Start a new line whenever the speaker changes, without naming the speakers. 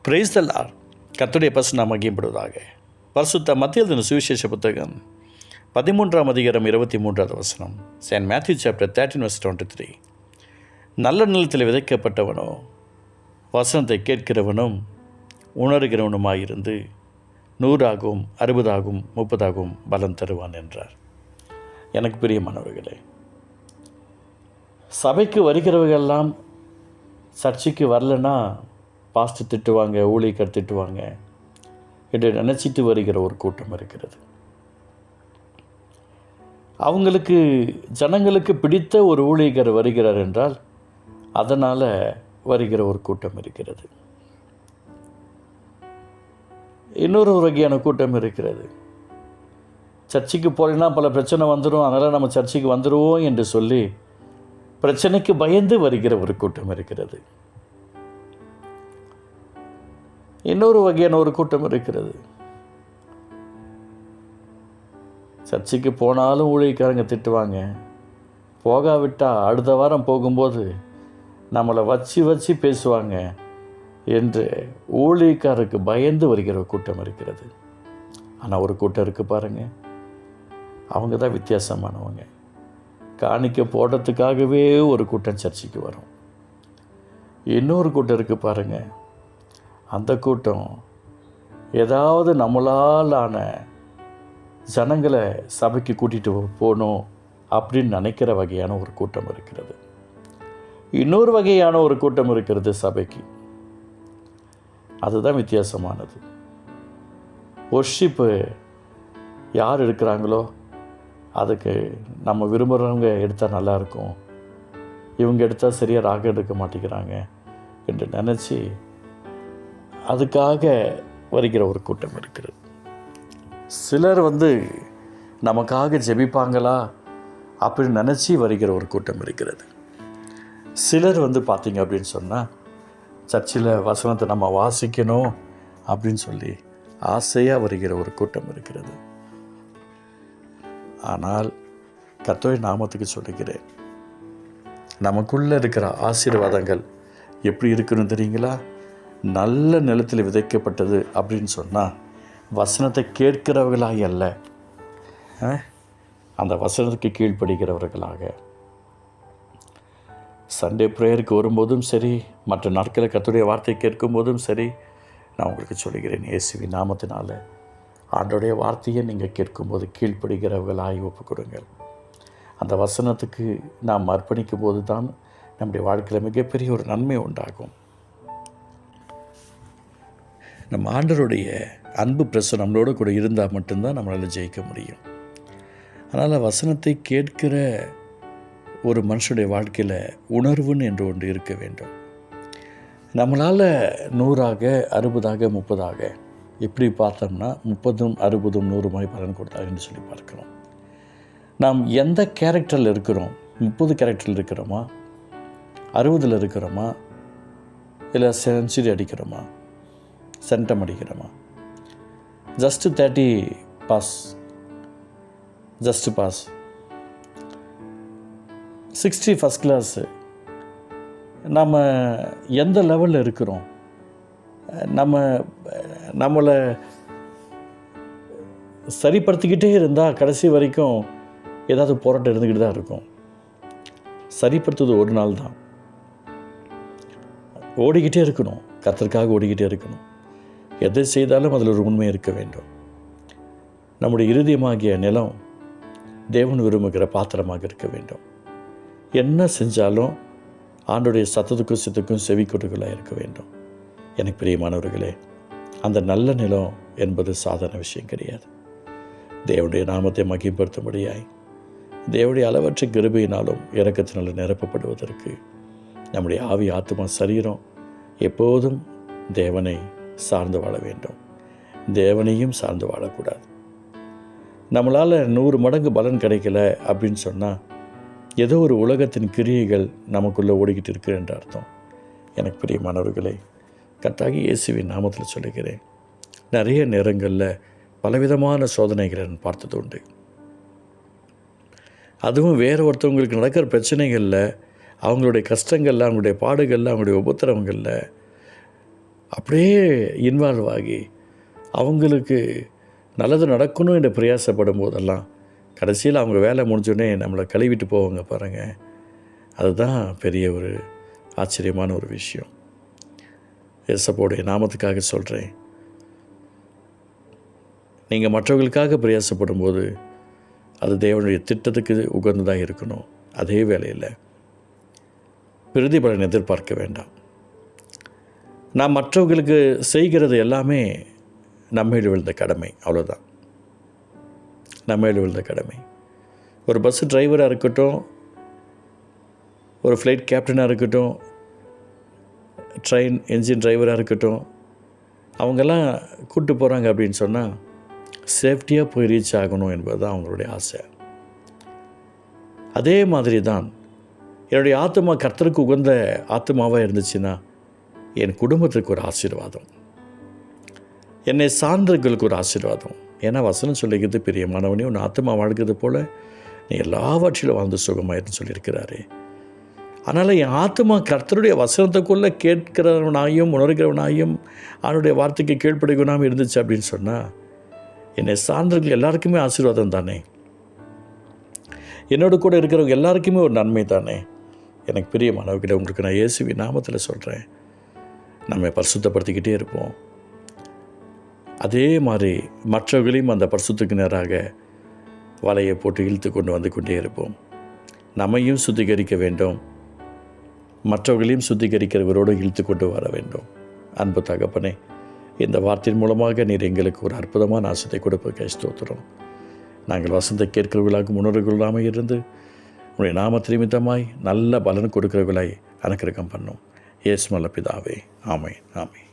Praise the Lord. கர்த்தருடைய பரிசுத்த நாமம் மகிமைப்படுவதாக. பரிசுத்த மத்திய எழுதின சுவிசேஷ புத்தகம் 13ஆம் அதிகாரம் 23வது வசனம். Saint Matthew chapter 13:23. நல்ல நிலத்தில் விதைக்கப்பட்டவனோ வசனத்தை கேட்கிறவனும் உணர்கிறவனுமாயிருந்து 100ஆகவும் 60ஆகவும் 30ஆகவும் பலன் தருவான் என்றார். எனக்கு பிரியமானவர்களே, சபைக்கு வருகிறவர்களெல்லாம் சர்ச்சைக்கு வரலன்னா பாஸ்டர் திட்டுவாங்க, ஊழியக்காரர் திட்டுவாங்க என்று நினச்சிட்டு வருகிற ஒரு கூட்டம் இருக்கிறது. அவங்களுக்கு ஜனங்களுக்கு பிடித்த ஒரு ஊழியக்காரர் வருகிறார் என்றால் அதனால் வருகிற ஒரு கூட்டம் இருக்கிறது. இன்னொரு வகையான கூட்டம் இருக்கிறது. சர்ச்சைக்கு போகிறேன்னா பல பிரச்சனை வந்துடும், அதனால் நம்ம சர்ச்சைக்கு வந்துடுவோம் என்று சொல்லி பிரச்சனைக்கு பயந்து வருகிற ஒரு கூட்டம் இருக்கிறது. இன்னொரு வகையான ஒரு கூட்டம் இருக்கிறது. சர்ச்சைக்கு போனாலும் ஊழியக்காரங்க திட்டுவாங்க, போகாவிட்டால் அடுத்த வாரம் போகும்போது நம்மளை வச்சு பேசுவாங்க என்று ஊழியக்காரருக்கு பயந்து வருகிற ஒரு கூட்டம் இருக்கிறது. ஆனால் ஒரு கூட்டம் இருக்குது பாருங்கள், அவங்க தான் வித்தியாசமானவங்க. காணிக்க போடுறதுக்காகவே ஒரு கூட்டம் சர்ச்சைக்கு வரும். இன்னொரு கூட்டம் இருக்குது பாருங்கள், அந்த கூட்டம் ஏதாவது நம்மளாலான ஜனங்களை சபைக்கு கூட்டிகிட்டு போகணும் அப்படின்னு நினைக்கிற வகையான ஒரு கூட்டம் இருக்கிறது. இன்னொரு வகையான ஒரு கூட்டம் இருக்கிறது சபைக்கு. அதுதான் வித்தியாசமானது. ஒர்ஷிப்பு யார் எடுக்கிறாங்களோ அதுக்கு நம்ம விரும்புகிறவங்க எடுத்தால் நல்லாயிருக்கும், இவங்க எடுத்தால் சரியாக ராகம் எடுக்க மாட்டேங்கிறாங்க என்று நினச்சி அதுக்காக வருகிற ஒரு கூட்டம் இருக்கிறது. சிலர் நமக்காக ஜெபிப்பாங்களா அப்படின்னு நினச்சி வருகிற ஒரு கூட்டம் இருக்கிறது. சிலர் பார்த்திங்க அப்படின்னு சொன்னால் சர்ச்சில் வசனத்தை நம்ம வாசிக்கணும் அப்படின்னு சொல்லி ஆசையாக வருகிற ஒரு கூட்டம் இருக்கிறது. ஆனால் கர்த்தருடைய நாமத்துக்கு சொல்லுகிறேன், நமக்குள்ளே இருக்கிற ஆசீர்வாதங்கள் எப்படி இருக்குன்னு தெரியுங்களா? நல்ல நிலத்தில் விதைக்கப்பட்டது அப்படின்னு சொன்னால் வசனத்தை கேட்கிறவர்களாக அல்ல, அந்த வசனத்துக்கு கீழ்ப்படுகிறவர்களாக. சண்டே ப்ரேயருக்கு வரும்போதும் சரி, மற்ற நாட்களில் கர்த்தருடைய வார்த்தை கேட்கும்போதும் சரி, நான் உங்களுக்கு சொல்லுகிறேன், இயேசுவின் நாமத்தினால ஆண்டோடைய வார்த்தையை நீங்கள் கேட்கும்போது கீழ்ப்படுகிறவர்களாகி ஒப்புக் கொடுங்கள். அந்த வசனத்துக்கு நாம் அர்ப்பணிக்கும் போது தான் நம்முடைய வாழ்க்கையில் மிகப்பெரிய ஒரு நன்மை உண்டாகும். நம்ம ஆண்டவருடைய அன்பு பிரசனம் நம்மளோட கூட இருந்தால் மட்டும்தான் நம்மளால் ஜெயிக்க முடியும். அதனால் வசனத்தை கேட்கிற ஒரு மனுஷனுடைய வாழ்க்கையில் உணர்வுன்னு என்று ஒன்று இருக்க வேண்டும். நம்மளால் 100ஆக 60ஆக 30ஆக எப்படி பார்த்தோம்னா 30, 60, 100 பலன் கொடுத்தாங்கன்னு சொல்லி பார்க்கணும். நாம் எந்த கேரக்டரில் இருக்கிறோம்? 30 கேரக்டரில் இருக்கிறோமா, 60 இருக்கிறோமா, இல்லை செஞ்சுரி அடிக்கிறோமா, சென்டம் அடிக்கிறோமா? Just 30 pass, just pass. 60 first class. நம்ம எந்த லெவலில் இருக்கிறோம்? நம்மளை சரிப்படுத்திக்கிட்டே இருந்தால் கடைசி வரைக்கும் ஏதாவது போராட்டம் இருந்துக்கிட்டு தான் இருக்கும். சரிப்படுத்துவது ஒரு நாள் தான். ஓடிக்கிட்டே இருக்கணும், கர்த்தருக்காக ஓடிக்கிட்டே இருக்கணும். எதை செய்தாலும் அதில் ஒரு உண்மை இருக்க வேண்டும். நம்முடைய இருதயமாகிய நிலம் தேவன் விரும்புகிற பாத்திரமாக இருக்க வேண்டும். என்ன செஞ்சாலும் ஆண்டோடைய சத்தத்துக்கும் சித்தத்துக்கும் செவிக்கொடுக்கலாக இருக்க வேண்டும். எனக்கு பிரியமானவர்களே, அந்த நல்ல நிலம் என்பது சாதாரண விஷயம் கிடையாது. தேவனுடைய நாமத்தை மகிமைப்படுத்தும்படியாய் தேவனுடைய அளவற்ற கிருபையினாலும் இரக்கத்தினாலும் நிரப்பப்படுவதற்கு நம்முடைய ஆவி, ஆத்மா, சரீரம் எப்போதும் தேவனை சார்ந்து வாழ வேண்டும். தேவனையும் சார்ந்து வாழக்கூடாது. நம்மளால் 100 மடங்கு பலன் கிடைக்கல அப்படின்னு சொன்னால் ஏதோ ஒரு உலகத்தின் கிரியைகள் நமக்குள்ளே ஓடிக்கிட்டு இருக்கு என்ற அர்த்தம். எனக்கு பிரியமானவர்களே, கர்த்தராகிய இயேசுவின் நாமத்தில் சொல்லுகிறேன், நிறைய நேரங்களில் பலவிதமான சோதனைகளை நான் பார்த்தது உண்டு. அதுவும் வேறு ஒருத்தவங்களுக்கு நடக்கிற பிரச்சனைகளில், அவங்களுடைய கஷ்டங்களில், அவங்களுடைய பாடுகளில், அவங்களுடைய உபத்திரவங்களில் அப்படியே இன்வால்வ் ஆகி அவங்களுக்கு நல்லது நடக்கணும் என்று பிரயாசப்படும் போதெல்லாம் கடைசியில் அவங்க வேலை முடிஞ்சோடனே நம்மளை கழுவிட்டு போவாங்க பாருங்கள். அதுதான் பெரிய ஒரு ஆச்சரியமான ஒரு விஷயம். இயேசுவோடைய நாமத்துக்காக சொல்கிறேன், நீங்கள் மற்றவர்களுக்காக பிரயாசப்படும் போது அது தேவனுடைய திட்டத்துக்கு உகந்ததாக இருக்கணும். அதே வேளையில் பிரதிபலன் எதிர்பார்க்க வேண்டாம். நாம் மற்றவர்களுக்கு செய்கிறது எல்லாமே நம்மையில் விழுந்த கடமை, அவ்வளோதான். நம்மையில் விழுந்த கடமை. ஒரு பஸ் டிரைவராக இருக்கட்டும், ஒரு ஃப்ளைட் கேப்டனாக இருக்கட்டும், ட்ரெயின் என்ஜின் டிரைவராக இருக்கட்டும், அவங்கெல்லாம் கூப்பிட்டு போகிறாங்க அப்படின்னு சொன்னால் சேஃப்டியாக போய் ரீச் ஆகணும் என்பது தான் அவங்களுடைய ஆசை. அதே மாதிரி தான் என்னுடைய ஆத்மா கர்த்தருக்கு உகந்த ஆத்மாவாக இருந்துச்சுன்னா என் குடும்பத்துக்கு ஒரு ஆசீர்வாதம், என்னை சார்ந்தவர்களுக்கு ஒரு ஆசீர்வாதம். ஏன்னா வசனம் சொல்லிக்கிறது, பிரியமானவனே உன் ஆத்மா வாழ்கிறது போல் நீ எல்லாவற்றிலும் வாழ்ந்து சுகமாயிருன்னு சொல்லியிருக்கிறாரு. அதனால் என் ஆத்மா கர்த்தருடைய வசனத்துக்குள்ளே கேட்கிறவனாயும் உணர்கிறவனாயும் அவனுடைய வார்த்தைக்கு கீழ்ப்படுகிறவனாகவும் இருந்துச்சு அப்படின்னு சொன்னால் என்னை சார்ந்தவர்கள் எல்லாருக்குமே ஆசீர்வாதம் தானே, என்னோட கூட இருக்கிறவங்க எல்லாருக்குமே ஒரு நன்மை தானே. எனக்கு பிரியமானவர்கிட்ட உங்களுக்கு நான் இயேசுவின் நாமத்தில் சொல்கிறேன், நம்ம பரிசுத்தப்படுத்திக்கிட்டே இருப்போம். அதே மாதிரி மற்றவர்களையும் அந்த பரிசுத்துக்கு நேராக வலையை போட்டு இழுத்து கொண்டு வந்து கொண்டே இருப்போம். நம்மையும் சுத்திகரிக்க வேண்டும், மற்றவர்களையும் சுத்திகரிக்கிறவரோடு இழுத்து கொண்டு வர வேண்டும். அன்பு தகப்பனே, இந்த வார்த்தையின் மூலமாக நீர் எங்களுக்கு ஒரு அற்புதமான ஆசத்தை கொடுப்பதற்கு ஸ்தோத்திரம். நாங்கள் வசனத்தை கேட்கிறவர்களாக உணர்வுகளாக இருந்து உன்னுடைய நாமத்து நிமித்தமாய் நல்ல பலன் கொடுக்கிறவர்களாய் அனுக்கிரகம் பண்ணும். இயேசு நல்ல பிதாவே, ஆமென், ஆமென்.